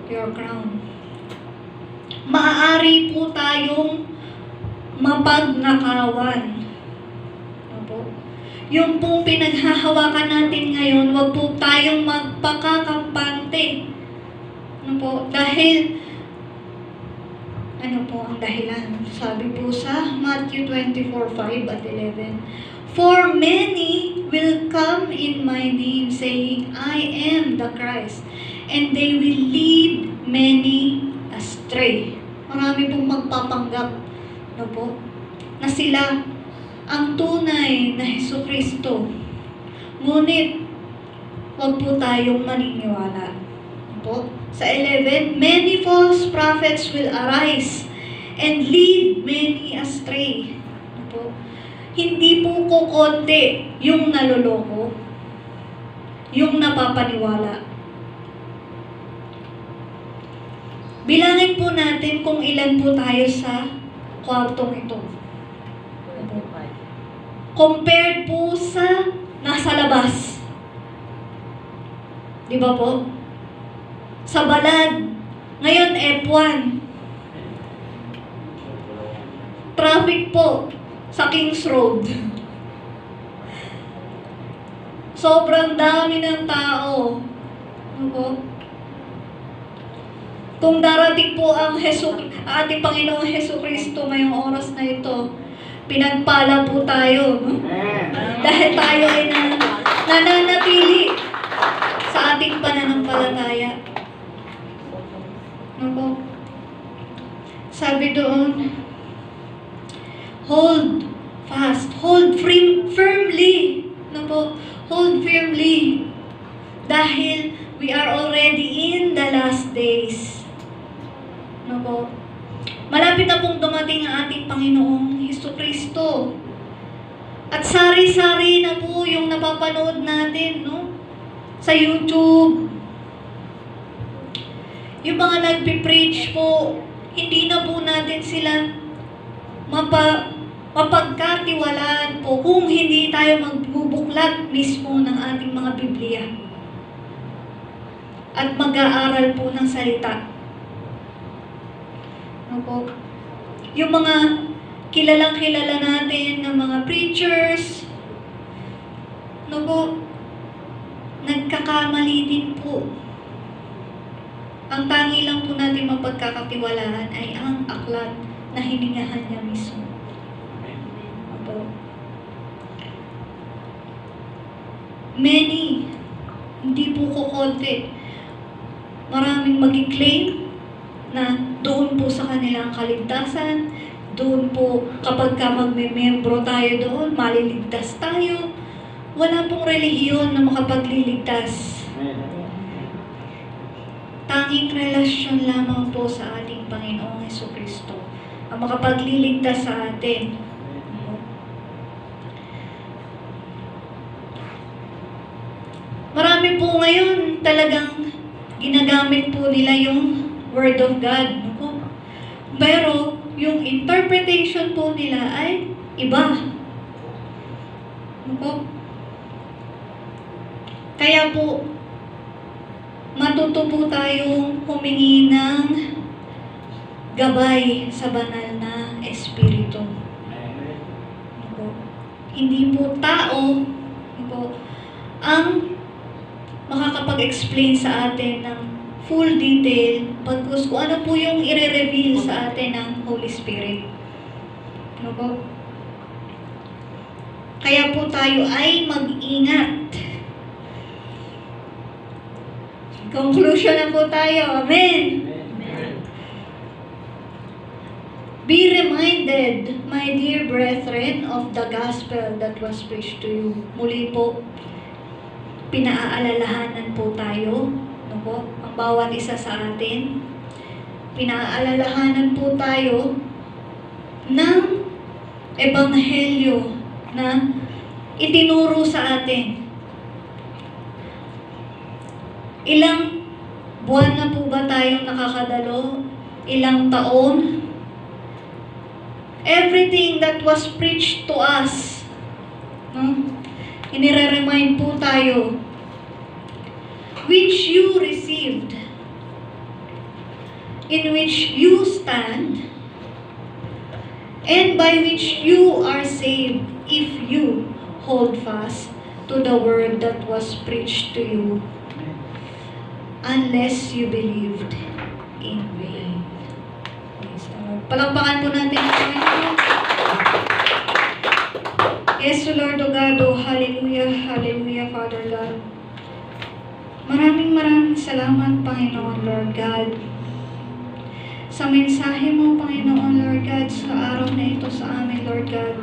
Your crown. Maaari po tayong mapagnakawan. Ano po? Yung pong pinaghahawakan natin ngayon, wag po tayong magpakakampante. Ano po? Dahil, ano po ang dahilan? Sabi po sa Matthew 24:5 at 11, for many will come in my name, saying, I am the Christ, and they will lead many astray. Marami pong magpapanggap, no po, na sila ang tunay na Hesukristo. Ngunit, wag po tayong maniniwala. No po? Sa 11, many false prophets will arise and lead many astray. No po? Hindi po kukonti yung naloloko, yung napapaniwala. Bilangin po natin kung ilan po tayo sa kwartong ito. Compared po sa nasa labas. Di ba po? Sa balad. Ngayon, F1. Traffic po sa Kings Road. Sobrang dami ng tao. Ano po? Kung darating po ang ating Panginoong Hesukristo ngayong oras na ito, pinagpala po tayo, no? Dahil tayo ay nananatili sa ating pananampalataya. No po? Sabi doon, hold fast, hold firmly. No po? Hold firmly. Dahil we are already in the last days. No po? Malapit na pong dumating ang ating Panginoong Hesukristo. At sari-sari na po yung napapanood natin, no? Sa YouTube. Yung mga nagpipreach po, hindi na po natin sila mapagkatiwalaan po kung hindi tayo magbubuklat mismo ng ating mga Biblia. At mag-aaral po ng salita. Ano po? Yung mga kilalang-kilala natin ng mga preachers, no po, nagkakamali din po. Ang tangi lang po natin mapagkakatiwalaan ay ang aklat na hiningahan niya mismo. Opo. Many, hindi po kukonti, maraming mag-claim na doon po sa kanilang kaligtasan, doon po kapag ka magme-membro tayo doon, maliligtas tayo. Wala pong relihiyon na makapagliligtas. Tanging relasyon lamang po sa ating Panginoong Jesucristo ang makapagliligtas sa atin. Marami po ngayon talagang ginagamit po nila yung Word of God. Pero yung interpretation po nila ay iba. Kaya po, matuto po tayong humingi ng gabay sa banal na Espiritu. Hindi po tao ang makakapag-explain sa atin ng full detail pagkus kung ano po yung i-reveal sa atin ng Holy Spirit. Kaya po tayo ay mag-ingat. Conclusion na po tayo. Amen. Be reminded, my dear brethren, of the gospel that was preached to you. Muli po, pinaalalahanan po tayo, ang bawat isa sa atin. Pinaalalahanan po tayo ng ebanghelyo na itinuro sa atin. Ilang buwan na po ba tayong nakakadalo? Ilang taon? Everything that was preached to us, inire-remind po tayo, which you received, in which you stand, and by which you are saved, if you hold fast to the word that was preached to you, unless you believed in vain. Palakpakan po natin ang Panginoon. Yes, Lord O God, O hallelujah, hallelujah, Father God. Maraming salamat, Panginoon, Lord God, sa mensahe mo, Panginoon, Lord God, sa araw na ito sa amin, Lord God.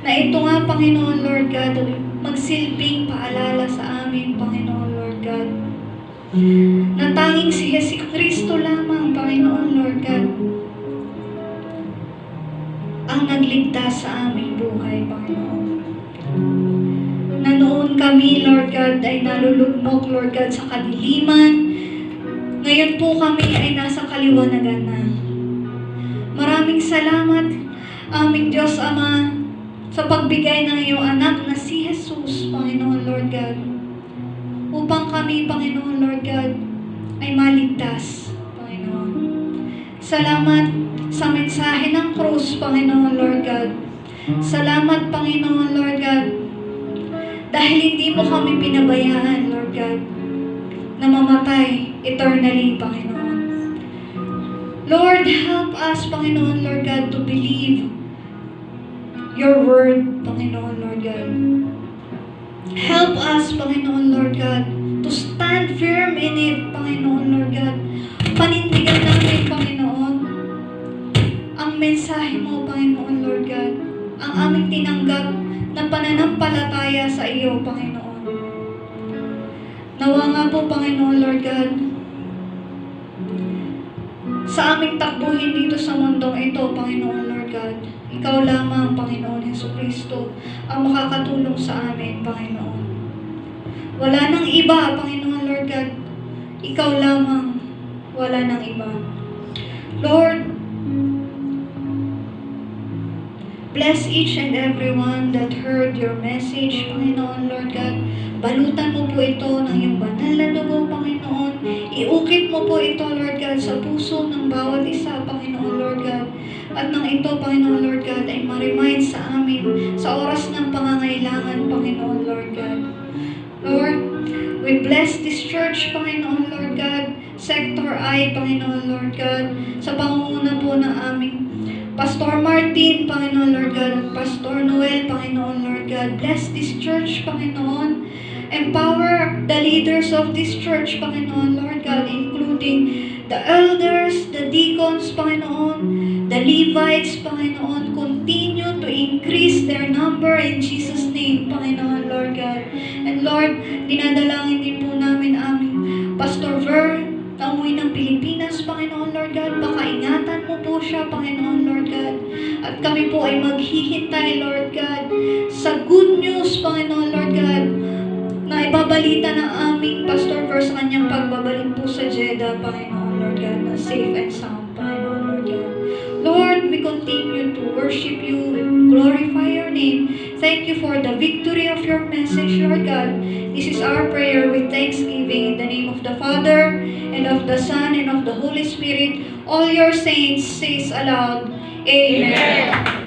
Na ito nga, Panginoon, Lord God, magsilbing paalala sa amin, Panginoon, Lord God. Na tanging si Jesucristo lamang, Panginoon, Lord God, ang nagligtas sa aming buhay, Panginoon. Na noon kami, Lord God, ay nalulugmok, Lord God, sa kadiliman. Ngayon po kami ay nasa kaliwanagan na. Maraming salamat, aming Diyos Ama, sa pagbigay ng iyong anak na si Jesus, Panginoon, Lord God. Upang kami, Panginoon, Lord God, ay maligtas, Panginoon. Salamat sa mensahe ng krus, Panginoon, Lord God. Salamat, Panginoon, Lord God, dahil hindi mo kami pinabayaan, Lord God, na mamatay eternally, Panginoon. Lord, help us, Panginoon, Lord God, to believe your word, Panginoon, Lord God. Help us, Panginoon, Lord God, to stand firm in it, Panginoon, Lord God. Panindigan namin, Panginoon, ang mensahe mo, Panginoon, Lord God, ang aming tinanggap na pananampalataya sa iyo, Panginoon. Nawa nga po, Panginoon, Lord God, sa aming takbuhin dito sa mundong ito, Panginoon, Lord God, ikaw lamang, Panginoon Jesucristo, ang makakatulong sa amin, Panginoon. Wala nang iba, Panginoon, Lord God. Ikaw lamang, wala nang iba. Lord, bless each and everyone that heard your message, Panginoon, Lord God. Balutan mo po ito ng iyong banal na dugo, Panginoon. Iukit mo po ito, Lord God, sa puso ng bawat isa, Panginoon, Lord God. At nang ito, Panginoon, Lord God, ay ma-remind sa amin sa oras ng pangangailangan, Panginoon, Lord God. Lord, we bless Bless this church, Panginoon, Lord God. Sector I, Panginoon, Lord God. Sa pangunguna po ng aming Pastor Martin, Panginoon, Lord God. Pastor Noel, Panginoon, Lord God. Bless this church, Panginoon. Empower the leaders of this church, Panginoon, Lord God, including the elders, the deacons, Panginoon, the Levites, Panginoon. Continue to increase their number in Jesus' name, Panginoon, Lord God. And Lord, dinadalangin din po namin aming Pastor Ver na umuwi ng Pilipinas, Panginoon, Lord God. Pakaingatan mo po siya, Panginoon, Lord God. At kami po ay maghihintay, Lord God, sa good news, Panginoon, Lord God, na ibabalita ng aming Pastor Ver sa kanyang pagbabalik po sa Jeddah, Panginoon, Lord God, na safe and sound, Panginoon, Lord God. Lord, we continue to worship you and glorify your name. Thank you for the victory of your message, Lord God. This is our prayer with thanksgiving in the name of the Father, and of the Son, and of the Holy Spirit. All your saints says aloud, Amen.